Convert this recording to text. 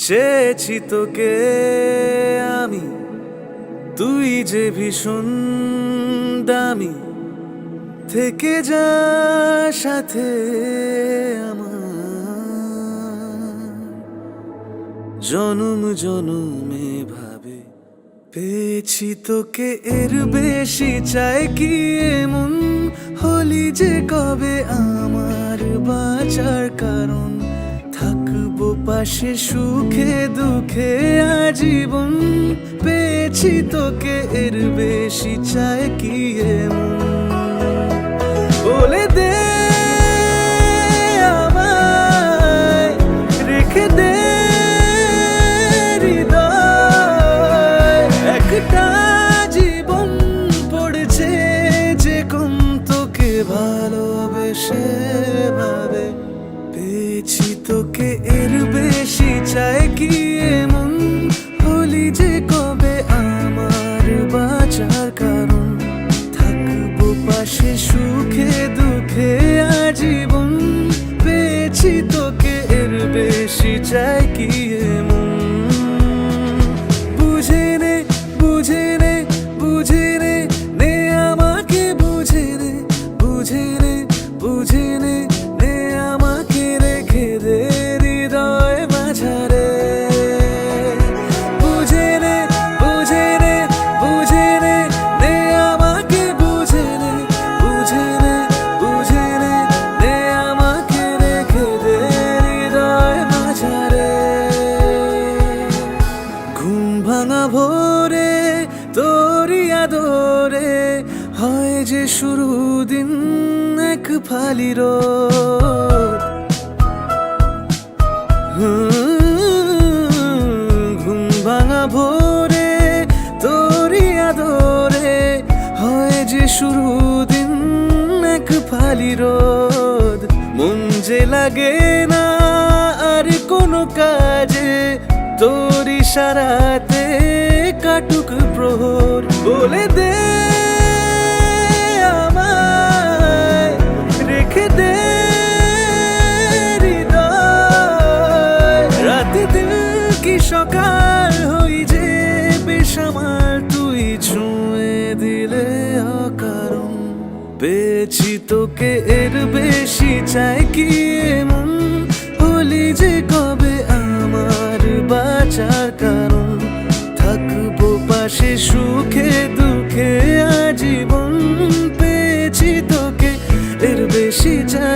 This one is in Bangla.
চেয়েছি তোকে আমি, তুই যে ভীষণ দামি, থেকে যা সাথে আমার। জনম জনমে ভাবে পেয়েছি তোকে, এর বেশি চাই কি এমন? হলি যে কবে আমার বাঁচার কারণ, থাকবো পাশে সুখে দুঃখে আজীবন। পেয়েছি তোকে, এর বেশি চাই কি এমন? বলে দে আমায়, রেখে দে হৃদয়। একটা জীবন পড়েছে যে কম তোকে ভালোবেসে ভাবে। পেয়েছি তোকে, এর বেশি চাই কি এমন? হলি যে কবে আমার বাঁচার কারণ, থাকবো পাশে সুখে দুঃখে আজীবন। পেয়েছি তোকে, এর বেশি চাই কি এমন? বুঝে নে, বুঝে নে, বুঝে নে, নে আমাকে বুঝে নে, বুঝে নে, বুঝে নে, নে আমাকে রেখে দে হৃদয় মাঝারে। বুঝে নে, বুঝে নে, বুঝে নে, নে আমাকে বুঝে নে, বুঝে নে, বুঝে নে, নে আমাকে রেখে দে হৃদয় মাঝারে। ঘুম ভাঙা ভোরে তোরি আদরে হয় যে শুরু দিন এক ফালি রোদ। ঘুম ভাঙা ভোরে তোরি আদরে হয় যে শুরু দিন এক ফালি রোদ। মন যে লাগে না আর কোনো কাজে, তোর ইশারাতে কাটুক প্রহর। বলে দে আমায়, রেখে দে হৃদয়। রাতে দিল কি সকাল হই যে বেসামাল, তুই ছুঁয়ে দিলে অকারণ। পেয়েছি তোকে, এর বেশি চাই কি এমন? হলি যে কবে আমার বাঁচার কারণ, থাকবো পাশে সুখে দুঃখে আজীবন। পেয়েছি তোকে, এর বেশি চাই